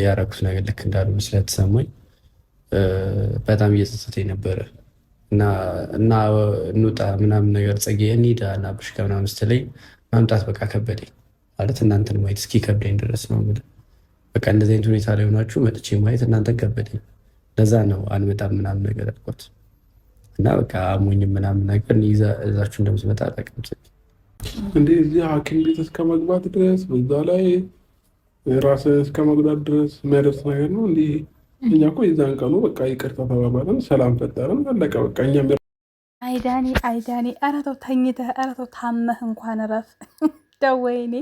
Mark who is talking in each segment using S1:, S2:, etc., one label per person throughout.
S1: ያረኩት ነገር ልክ እንዳልሆነ ስለተሰማኝ በጣም እየጸጸተኝ ነበረ እና እና እንውጣ ምናምን ነገር ጽጌ እንሂድ እና አብርሽ ከምናምን ስትለኝ መምጣት በቃ ከበደኝ። ማለት እናንተን ማየት እስኪ ከብደኝ ድረስ ነው የምልህ። በቃ እንደዚህ አይነት ሁኔታ ላይ ሆናችሁ መጥቼ ማየት እናንተን ከበደኝ። ለዛ ነው አልመጣም ምናምን ነገር አልኳት እና በቃ አሞኝም ምናምን ነገር እዛችሁ እንደምትመጣ ጠቅም
S2: እንዴ እዚህ ሐኪም ቤት እስከ መግባት ድረስ በዛ ላይ ራስን እስከ መጉዳት ድረስ የሚያደርስ ነገር ነው። እንዲህ እኛ እኮ የዛን ቀኑ በቃ ይቅርታ ተባባልን፣ ሰላም ፈጠርን፣ አለቀ በቃ። እኛም
S3: አይዳኒ ኧረ ተው ተኝተህ፣ ኧረ ተው ታመህ እንኳን ረፍ ደወይኔ።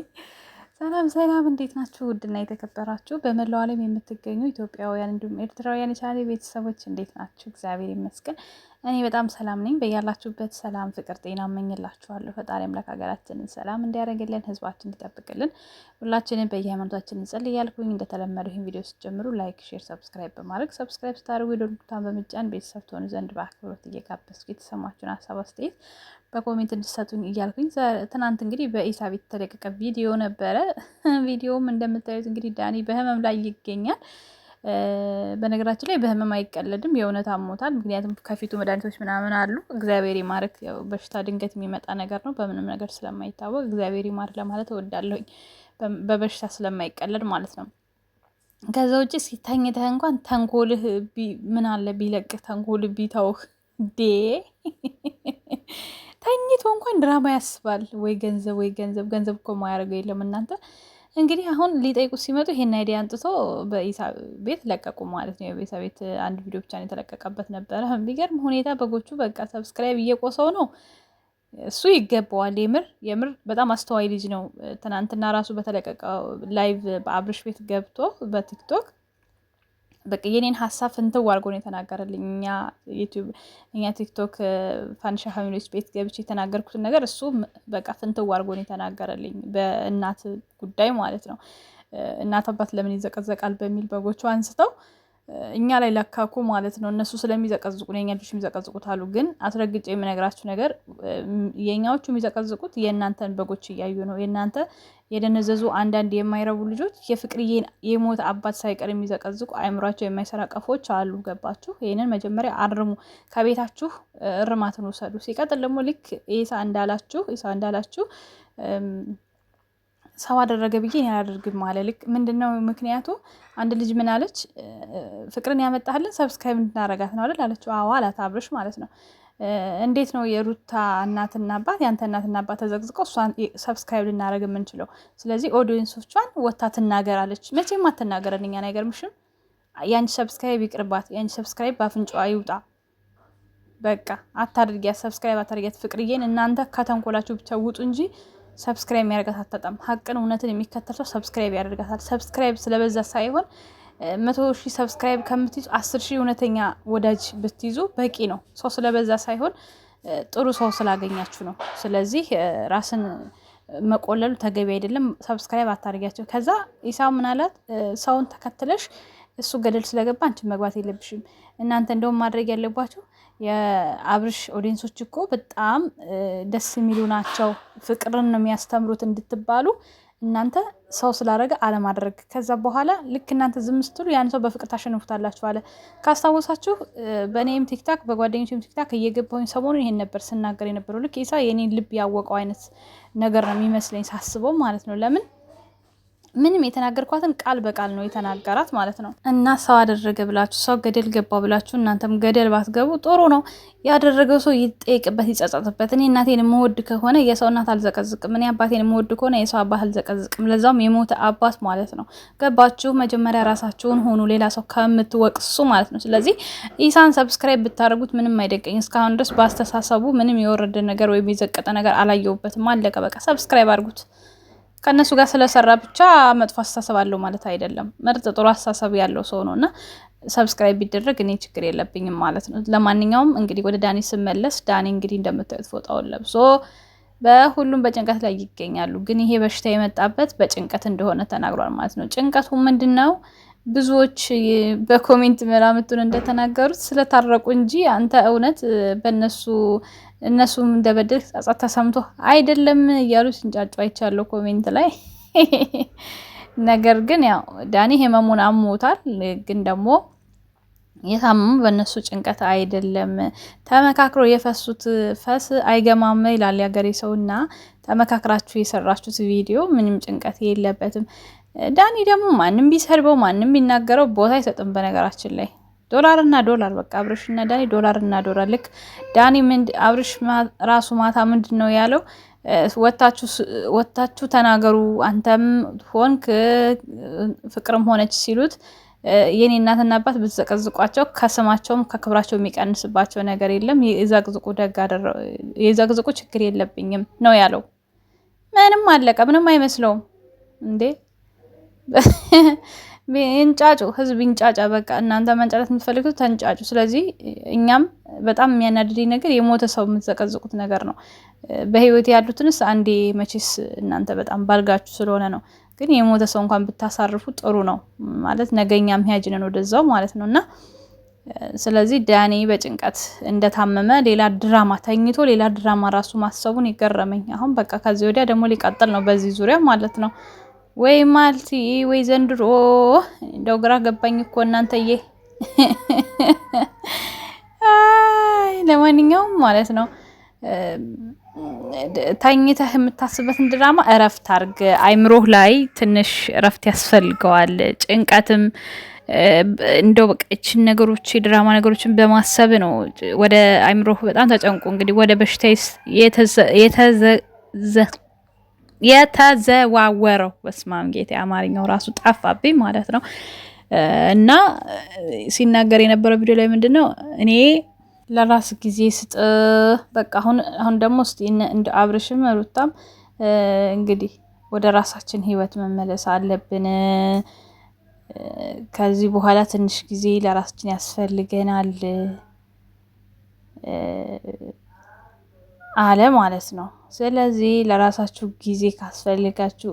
S3: ሰላም እንዴት ናችሁ? ውድና የተከበራችሁ በመላው ዓለም የምትገኙ ኢትዮጵያውያን እንዲሁም ኤርትራውያን የቻሌ ቤተሰቦች እንዴት ናችሁ? እግዚአብሔር ይመስገን እኔ በጣም ሰላም ነኝ። በያላችሁበት ሰላም፣ ፍቅር፣ ጤና እመኝላችኋለሁ። ፈጣሪ አምላክ ሀገራችንን ሰላም እንዲያደርግልን፣ ህዝባችን እንዲጠብቅልን ሁላችንን በየሃይማኖታችን እንጸልይ እያልኩኝ እንደተለመደው ይህን ቪዲዮ ስትጀምሩ ላይክ፣ ሼር፣ ሰብስክራይብ በማድረግ ሰብስክራይብ ስታደርጉ የደወል ምልክቱን በመጫን ቤተሰብ ትሆኑ ዘንድ በአክብሮት እየጋበዝኩ የተሰማችሁን ሀሳብ አስተያየት በኮሜንት እንድትሰጡኝ እያልኩኝ ትናንት እንግዲህ በኢሳቤት የተለቀቀ ቪዲዮ ነበረ። ቪዲዮውም እንደምታዩት እንግዲህ ዳኒ በህመም ላይ ይገኛል። በነገራችን ላይ በህመም አይቀለድም። የእውነት አሞታል። ምክንያቱም ከፊቱ መድኃኒቶች ምናምን አሉ። እግዚአብሔር ይማርክ። ያው በሽታ ድንገት የሚመጣ ነገር ነው፣ በምንም ነገር ስለማይታወቅ እግዚአብሔር ይማር ለማለት እወዳለሁኝ። በበሽታ ስለማይቀለድ ማለት ነው። ከዛ ውጭ ሲተኝተህ እንኳን ተንኮልህ ምን አለ ቢለቅህ፣ ተንኮልህ ቢተውህ ዴ ተኝቶ እንኳን ድራማ ያስባል። ወይ ገንዘብ እኮ ማያደርገው የለም እናንተ። እንግዲህ አሁን ሊጠይቁ ሲመጡ ይሄን አይዲያ አንጥቶ በኢሳ ቤት ለቀቁ ማለት ነው። በኢሳ ቤት አንድ ቪዲዮ ብቻ ነው የተለቀቀበት ነበረ። ቢገርም ሁኔታ በጎቹ በቃ ሰብስክራይብ እየቆሰው ነው። እሱ ይገባዋል። የምር በጣም አስተዋይ ልጅ ነው። ትናንትና ራሱ በተለቀቀው ላይቭ በአብርሽ ቤት ገብቶ በቲክቶክ በቃ የኔን ሀሳብ ፍንትው አድርጎ ነው የተናገረልኝ። እኛ ቲክቶክ ፋንሻ ፋሚሊዎች ቤት ገብቼ የተናገርኩትን ነገር እሱ በቃ ፍንትው አድርጎ ነው የተናገረልኝ። በእናት ጉዳይ ማለት ነው። እናት አባት ለምን ይዘቀዘቃል በሚል በጎቹ አንስተው እኛ ላይ ለካኩ ማለት ነው። እነሱ ስለሚዘቀዝቁ ነው የኛ ልጆች የሚዘቀዝቁት አሉ። ግን አስረግጬ የምነግራችሁ ነገር የኛዎቹ የሚዘቀዝቁት የእናንተን በጎች እያዩ ነው። የእናንተ የደነዘዙ አንዳንድ የማይረቡ ልጆች የፍቅርዬን የሞተ አባት ሳይቀር የሚዘቀዝቁ አእምሯቸው የማይሰራ ቀፎች አሉ። ገባችሁ? ይህንን መጀመሪያ አርሙ፣ ከቤታችሁ እርማትን ውሰዱ። ሲቀጥል ደግሞ ልክ ኢሳ እንዳላችሁ ሰው አደረገ ብዬ እኔ አላደርግም አለ። ልክ ምንድነው ምክንያቱ? አንድ ልጅ ምን አለች? ፍቅርን ያመጣህልን ሰብስክራይብ እንድናረጋት ነው አይደል አለችው። አዎ አላት አብርሽ ማለት ነው። እንዴት ነው የሩታ እናትና አባት ያንተ እናትና አባት ተዘቅዝቀው እሷን ሰብስክራይብ ልናረግ የምንችለው? ስለዚህ ኦዲየንሶቿን ወታ ትናገር አለች። መቼም አትናገረን እኛን አይገርምሽም? የአንቺ ሰብስክራይብ ይቅርባት፣ የአንቺ ሰብስክራይብ በአፍንጫዋ ይውጣ። በቃ አታድርጊያት፣ ሰብስክራይብ አታድርጊያት ፍቅርዬን። እናንተ ከተንኮላችሁ ብቻ ውጡ እንጂ ሰብስክራይብ የሚያደርጋት አታጣም። ሀቅን እውነትን የሚከተል ሰው ሰብስክራይብ ያደርጋታል። ሰብስክራይብ ስለበዛ ሳይሆን 100,000 ሰብስክራይብ ከምትይዙ 10,000 እውነተኛ ወዳጅ ብትይዙ በቂ ነው። ሰው ስለበዛ ሳይሆን ጥሩ ሰው ስላገኛችሁ ነው። ስለዚህ ራስን መቆለሉ ተገቢ አይደለም። ሰብስክራይብ አታደርጊያቸው። ከዛ ኢሳው ምናላት ሰውን ተከትለሽ እሱ ገደል ስለገባ አንቺ መግባት የለብሽም። እናንተ እንደውም ማድረግ ያለባቸው የአብርሽ ኦዲየንሶች እኮ በጣም ደስ የሚሉ ናቸው፣ ፍቅርን ነው የሚያስተምሩት እንድትባሉ እናንተ ሰው ስላደረገ አለማድረግ። ከዛ በኋላ ልክ እናንተ ዝም ስትሉ ያን ሰው በፍቅር ታሸንፉታላችሁ አለ። ካስታወሳችሁ በእኔም ቲክታክ በጓደኞችም ቲክታክ እየገባሁኝ ሰሞኑን ይሄን ነበር ስናገር የነበረው። ልክ ኢሳ የኔን ልብ ያወቀው አይነት ነገር ነው የሚመስለኝ ሳስበው ማለት ነው። ለምን ምንም የተናገርኳትን ቃል በቃል ነው የተናገራት ማለት ነው። እና ሰው አደረገ ብላችሁ ሰው ገደል ገባ ብላችሁ እናንተም ገደል ባትገቡ ጥሩ ነው። ያደረገው ሰው ይጠየቅበት፣ ይጸጸትበት። እኔ እናቴን የምወድ ከሆነ የሰው እናት አልዘቀዝቅም። እኔ አባቴን የምወድ ከሆነ የሰው አባት አልዘቀዝቅም። ለዛውም የሞተ አባት ማለት ነው። ገባችሁ? መጀመሪያ ራሳችሁን ሆኑ፣ ሌላ ሰው ከምትወቅሱ ማለት ነው። ስለዚህ ኢሳን ሰብስክራይብ ብታደርጉት ምንም አይደቀኝ። እስካሁን ድረስ በአስተሳሰቡ ምንም የወረደ ነገር ወይም የዘቀጠ ነገር አላየሁበትም። አለቀ በቃ። ሰብስክራይብ አድርጉት። ከእነሱ ጋር ስለሰራ ብቻ መጥፎ አስተሳሰብ አለው ማለት አይደለም። ምርጥ ጥሩ አስተሳሰብ ያለው ሰው ነው እና ሰብስክራይብ ቢደረግ እኔ ችግር የለብኝም ማለት ነው። ለማንኛውም እንግዲህ ወደ ዳኒ ስመለስ ዳኒ እንግዲህ እንደምታዩት ፎጣውን ለብሶ በሁሉም በጭንቀት ላይ ይገኛሉ። ግን ይሄ በሽታ የመጣበት በጭንቀት እንደሆነ ተናግሯል ማለት ነው። ጭንቀቱ ምንድን ነው? ብዙዎች በኮሜንት መላምቱን እንደተናገሩት ስለታረቁ እንጂ አንተ እውነት እነሱም እንደበደል ጸጸት ተሰምቶ አይደለም እያሉ ሲንጫጩ አይቻለሁ ኮሜንት ላይ። ነገር ግን ያው ዳኒ ህመሙን አሞታል። ግን ደግሞ የታመሙ በእነሱ ጭንቀት አይደለም። ተመካክሮ የፈሱት ፈስ አይገማም ይላል ያገሬ ሰውና ተመካክራችሁ የሰራችሁት ቪዲዮ ምንም ጭንቀት የለበትም። ዳኒ ደግሞ ማንም ቢሰርበው ማንም ቢናገረው ቦታ አይሰጥም። በነገራችን ላይ ዶላርና ዶላር በቃ አብርሽና ዳኒ ዶላርና ዶላር። ልክ ዳኒ አብርሽ ራሱ ማታ ምንድን ነው ያለው? ወታችሁ ተናገሩ አንተም ሆንክ ፍቅርም ሆነች ሲሉት የኔ እናትና አባት ብትዘቀዝቋቸው ከስማቸውም ከክብራቸው የሚቀንስባቸው ነገር የለም። የዘቅዝቁ ችግር የለብኝም ነው ያለው። ምንም አለቀ። ምንም አይመስለውም እንዴ እንጫጩ፣ ህዝብ እንጫጫ። በቃ እናንተ መንጫጫት የምትፈልጉት ተንጫጩ። ስለዚህ እኛም በጣም የሚያናድደኝ ነገር የሞተ ሰው የምትዘቀዝቁት ነገር ነው። በህይወት ያሉትንስ አንዴ መቼስ እናንተ በጣም ባልጋችሁ ስለሆነ ነው። ግን የሞተ ሰው እንኳን ብታሳርፉ ጥሩ ነው ማለት ነገኛም ሂያጅነን ወደዛው ማለት ነውና ስለዚህ ዳኒ በጭንቀት እንደታመመ ሌላ ድራማ ተኝቶ ሌላ ድራማ ራሱ ማሰቡን ይገረመኝ። አሁን በቃ ከዚህ ወዲያ ደግሞ ሊቀጥል ነው በዚህ ዙሪያ ማለት ነው። ወይ ማልቲ ወይ ዘንድሮ እንደው ግራ ገባኝ እኮ እናንተዬ። አይ ለማንኛውም ማለት ነው ተኝተህ የምታስበትን ድራማ እረፍት አርግ። አይምሮህ ላይ ትንሽ እረፍት ያስፈልገዋል። ጭንቀትም እንደው በቃ እቺን ነገሮች የድራማ ነገሮችን በማሰብ ነው ወደ አይምሮህ በጣም ተጨንቆ እንግዲህ ወደ በሽታ የተዘዋወረው። በስማም ጌታ አማርኛው ራሱ ጠፋብኝ ማለት ነው። እና ሲናገር የነበረው ቪዲዮ ላይ ምንድነው እኔ ለራስ ጊዜ ስጥ በቃ አሁን ደግሞ እስቲ እንደ አብርሽም ሩታም እንግዲህ ወደ ራሳችን ህይወት መመለስ አለብን። ከዚህ በኋላ ትንሽ ጊዜ ለራሳችን ያስፈልገናል አለ ማለት ነው። ስለዚህ ለራሳችሁ ጊዜ ካስፈልጋችሁ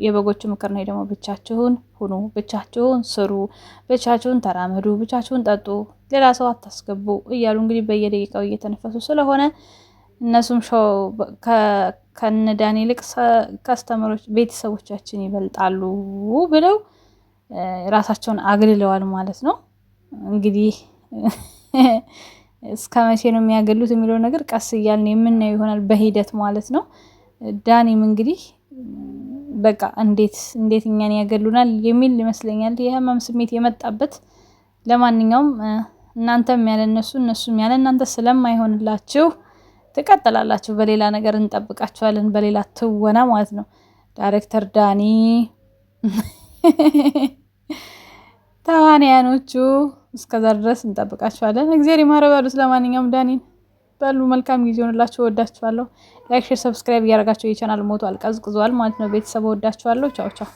S3: የበጎቹ ምክር ነው ደግሞ ብቻችሁን ሁኑ፣ ብቻችሁን ስሩ፣ ብቻችሁን ተራመዱ፣ ብቻችሁን ጠጡ፣ ሌላ ሰው አታስገቡ እያሉ እንግዲህ በየደቂቃው እየተነፈሱ ስለሆነ እነሱም ሾው ከነዳኒ ይልቅ ከስተመሮች ቤተሰቦቻችን ይበልጣሉ ብለው ራሳቸውን አግልለዋል ማለት ነው። እንግዲህ እስከ መቼ ነው የሚያገሉት የሚለው ነገር ቀስ እያልን የምናየው ይሆናል በሂደት ማለት ነው። ዳኒም እንግዲህ በቃ እንዴት እኛን ያገሉናል የሚል ይመስለኛል የህመም ስሜት የመጣበት። ለማንኛውም እናንተም ያለ እነሱም ያለ እናንተ ስለማይሆንላችሁ ትቀጥላላችሁ። በሌላ ነገር እንጠብቃችኋለን፣ በሌላ ትወና ማለት ነው። ዳይሬክተር ዳኒ ተዋንያኖቹ እስከዛ ድረስ እንጠብቃችኋለን። እግዚአብሔር ይማረባሉት። ለማንኛውም ዳኒን በሉ መልካም ጊዜ ሆንላችሁ። ወዳችኋለሁ። ላይክ፣ ሼር፣ ሰብስክራይብ እያደረጋችሁ የቻናል ሞቶ አልቀዝቅዟል ማለት ነው። ቤተሰብ ወዳችኋለሁ። ቻው ቻው።